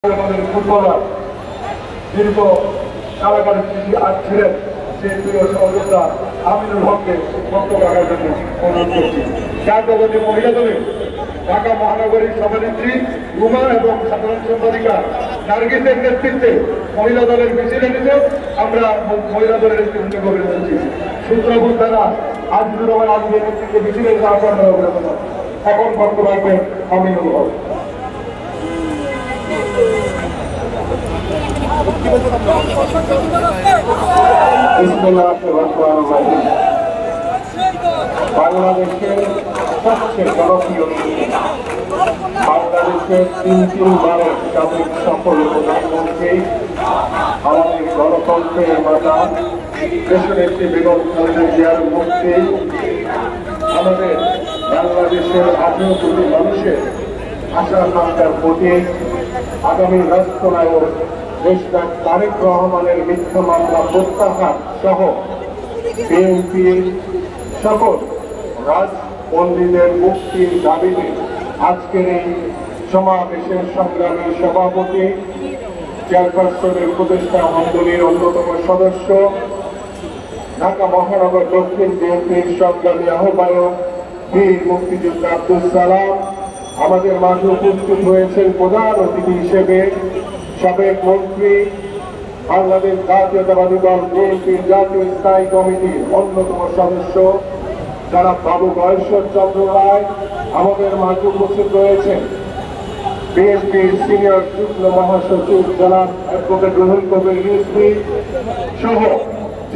আমাদের ফুটবলার দীর্ঘ কারাগারে ছিলেন সেই প্রিয় সহযোদ্ধা আমিনুল হককে বক্তব্য রাখার জন্য অনুরোধ করছি। জাতীয়তাবাদী মহিলা দলে ঢাকা মহানগরীর সভানেত্রী রুমা এবং সাধারণ সম্পাদিকা নার্গিসের নেতৃত্বে মহিলা দলের মিছিলে নিতে আমরা মহিলা দলের একটি উদ্যোগ করে যাচ্ছি। সূত্রপুর থানা আজিজুর রহমান আজিজের নেতৃত্বে মিছিলের এখন বক্তব্য রাখবেন আমিনুল হক। বাংলাদেশের সবচেয়ে জনপ্রিয় বাংলাদেশের তিনবারের সাবেক সফল প্রধানমন্ত্রী আমাদের গণতন্ত্রের মাতা দেশনেত্রী বেগম খালেদা জিয়ার মুক্তি আমাদের বাংলাদেশের 18 কোটি মানুষের আশার আকাঙ্ক্ষার প্রতীক আগামী রাষ্ট্রনায়ক দেশনায়ক তারেক রহমানের মিথ্যা মামলা প্রত্যাহার সহ বিএনপির সকল রাজবন্দীদের মুক্তির দাবিতে আজকের এই সমাবেশের সংগ্রামী সভাপতি চেয়ারপারসনের উপদেষ্টা মণ্ডলীর অন্যতম সদস্য ঢাকা মহানগর দক্ষিণ বিএনপির সংগ্রামী আহ্বায়ক বীর মুক্তিযোদ্ধা আব্দুল সালাম, আমাদের মাঝে উপস্থিত হয়েছেন প্রধান অতিথি হিসেবে সাবেক মন্ত্রী বাংলাদেশ জাতীয়তাবাদী দল বিএনপির জাতীয় স্থায়ী কমিটির অন্যতম সদস্য যারা বাবু গয়েশ্বর চন্দ্র রায়, আমাদের মাঝে উপস্থিত রয়েছেন বিএনপির সিনিয়র যুগ্ম মহাসচিব জনাব অ্যাডভোকেট রুহুল কবির রিজভী সহ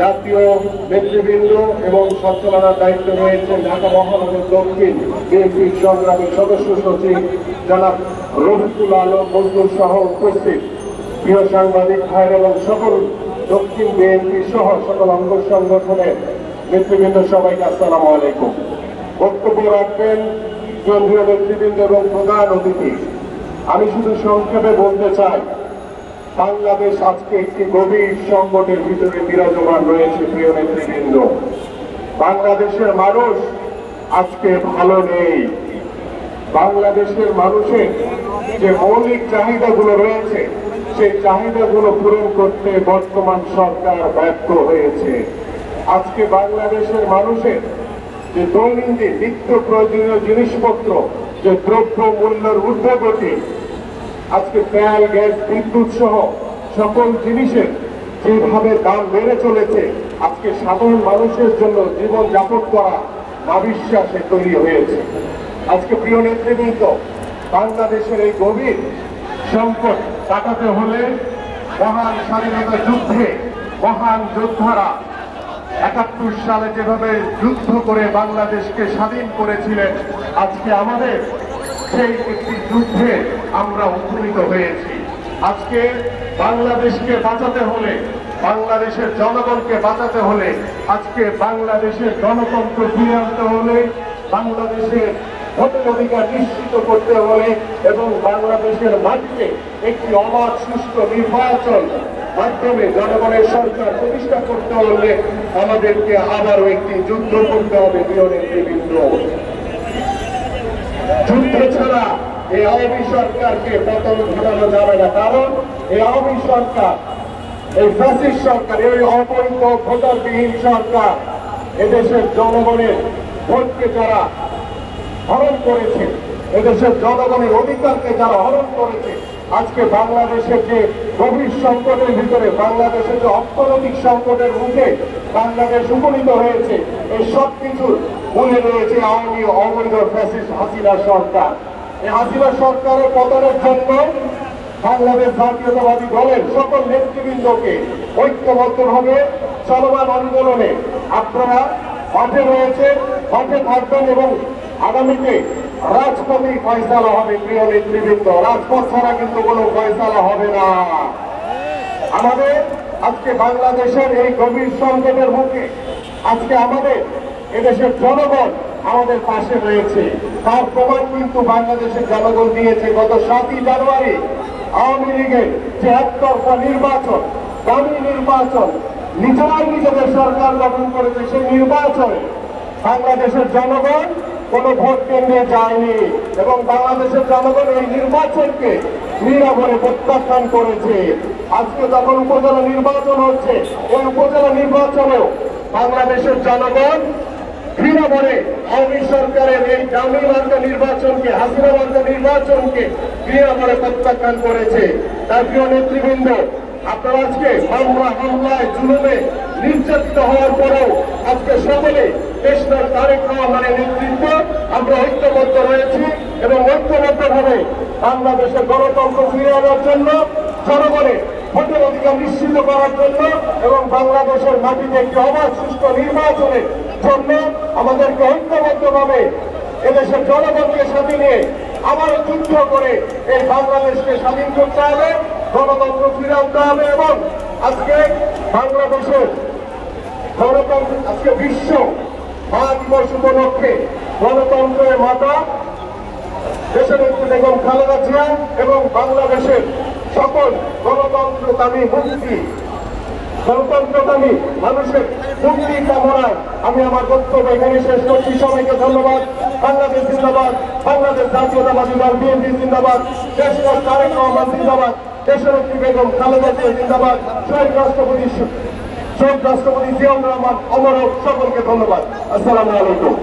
জাতীয় নেতৃবৃন্দ এবং সঞ্চালনার দায়িত্ব রয়েছেন ঢাকা মহানগর দক্ষিণ বিএনপির সংগ্রামী সদস্য সচিব জনাব রফিকুল আলম মজদুর সহ উপস্থিত প্রিয় সাংবাদিক ভাই এবং সকল দক্ষিণ বিএনপি সহ সকল অঙ্গ সংগঠনের নেতৃবৃন্দ সবাইকে আসসালামু আলাইকুম। বক্তব্য রাখবেন কেন্দ্রীয় নেতৃবৃন্দ এবং প্রধান অতিথি। আমি শুধু সংক্ষেপে বলতে চাই, বাংলাদেশ আজকে একটি গভীর সংকটের ভিতরে বিরাজমান রয়েছে। প্রিয় নেতৃবৃন্দ, বাংলাদেশের মানুষ আজকে ভালো নেই। বাংলাদেশের মানুষের যে মৌলিক চাহিদাগুলো রয়েছে সেই চাহিদাগুলো পূরণ করতে বর্তমান সরকার ব্যর্থ হয়েছে। আজকে বাংলাদেশের মানুষের যে দৈনন্দিন নিত্য প্রয়োজনীয় জিনিসপত্র, যে দ্রব্য মূল্যের ঊর্ধ্বগতি, আজকে তেল, গ্যাস, বিদ্যুৎ সহ সকল জিনিসের যেভাবে দাম বেড়ে চলেছে, আজকে সাধারণ মানুষের জন্য জীবন যাপন করা নাবিশ্বাসে তৈরি হয়েছে। আজকে প্রিয় নেতৃবৃন্দ, বাংলাদেশের এই গভীর সংকট কাটাতে হলে মহান স্বাধীনতা যুদ্ধে মহান যোদ্ধারা ৭১ সালে যেভাবে যুদ্ধ করে বাংলাদেশকে স্বাধীন করেছিলেন, আজকে আমাদের সেই একটি যুদ্ধে আমরা উপনীত হয়েছি। আজকে বাংলাদেশকে বাঁচাতে হলে, বাংলাদেশের জনগণকে বাঁচাতে হলে, আজকে বাংলাদেশের গণতন্ত্র ফিরে আনতে হলে, বাংলাদেশের ভোটের অধিকার নিশ্চিত করতে হলে এবং বাংলাদেশের মাটিতে একটি অবাধ সুষ্ঠু নির্বাচন মাধ্যমে জনগণের সরকার প্রতিষ্ঠা করতে হলে আমাদেরকে আবারও একটি যুদ্ধ করতে হবে। প্রিয় নেতৃবৃন্দ, যুদ্ধ ছাড়া এই আওয়ামী সরকারকে পতন ঘটানো যাবে না। কারণ এই আওয়ামী সরকার, এই ফ্যাসিস্ট সরকার, এই অবৈধ ভোটারবিহীন সরকার এদেশের জনগণের ভোটকে যারা হরণ করেছে, এদেশের জনগণের অধিকারকে যারা হরণ করেছে, আজকে বাংলাদেশের যে গভীর সংকটের ভিতরে, বাংলাদেশের যে অর্থনৈতিক সংকটের মুখে বাংলাদেশ উপনীত হয়েছে, এই সব কিছুর মূলে রয়েছে আওয়ামী অবৈধ ফ্যাসিস্ট হাসিনা সরকার। এই হাসিনা সরকারের পতনের জন্য বাংলাদেশ জাতীয়তাবাদী দলের সকল নেতৃবৃন্দকে ঐক্যবদ্ধভাবে চলমান আন্দোলনে আপনারা মাঠে রয়েছে, মাঠে থাকবেন এবং আগামীতে রাজপথেই ফয়সালা হবে। প্রিয় নেতৃবৃন্দ, রাজপথ ছাড়া কিন্তু কোনো ফয়সালা হবে না। আমাদের আজকে বাংলাদেশের এই গভীর সংকটের মুখে আজকে আমাদের এদেশের জনগণ আমাদের পাশে রয়েছে। তার প্রমাণ কিন্তু বাংলাদেশের জনগণ দিয়েছে। গত 7ই জানুয়ারি আওয়ামী লীগের যে একতরফা নির্বাচন, দামি নির্বাচন, নিজেরাই নিজেদের সরকার গঠন করেছে, সেই নির্বাচনে বাংলাদেশের জনগণ কোনো ভোট কেন্দ্রে যায়নি এবং বাংলাদেশের জনগণ এই নির্বাচনকে নীরবে প্রত্যাখ্যান করেছে। আজকে যখন উপজেলা নির্বাচন হচ্ছে, ওই উপজেলা নির্বাচনেও বাংলাদেশের জনগণ ঘৃণা ভরে আওয়ামী সরকারের এই দামি মার্কা নির্বাচনকে, হাসিনা মার্কা নির্বাচনকে ঘৃণা ভরে প্রত্যাখ্যান করেছে। তার প্রিয় নেতৃবৃন্দ, আপনারা আজকে হামলায় জুলুমে নির্যাতিত হওয়ার পরেও আজকে সকলে দেশনাথ তারেক রহমানের নেতৃত্ব আমরা ঐক্যবদ্ধ রয়েছি এবং ঐক্যবদ্ধভাবে বাংলাদেশের গণতন্ত্র ফিরে আনার জন্য, জনগণের ভোটের অধিকার নিশ্চিত করার জন্য এবং বাংলাদেশের মাটিতে একটি অবাধ সুষ্ঠু নির্বাচনের জন্য আমাদেরকে ঐক্যবদ্ধভাবে এদেশের জনগণকে সাথে নিয়ে আবারও যুদ্ধ করে এই বাংলাদেশকে স্বাধীন করতে হবে, গণতন্ত্র ফিরে আনতে হবে এবং আজকে বাংলাদেশের গণতন্ত্র, আজকে বিশ্ব মা দিবস উপলক্ষে গণতন্ত্রের মাতা দেশনেত্রী বেগম খালেদা জিয়া এবং বাংলাদেশের সকল গণতন্ত্রকামী মানুষের মুক্তি কামনায় আমি আমার বক্তব্য এখানে শেষ করছি। সবাইকে ধন্যবাদ। বাংলাদেশ জিন্দাবাদ, বাংলাদেশ জাতীয়তাবাদী দল বিএনপি জিন্দাবাদ, দেশনাথ তারেক রহমান জিন্দাবাদ, দেশনেত্রী বেগম খালেদা জিয়া জিন্দাবাদ, শহীদ রাষ্ট্রপতি জিয়াউর রহমান অমর হোক। সকলকে ধন্যবাদ। আসসালামু আলাইকুম।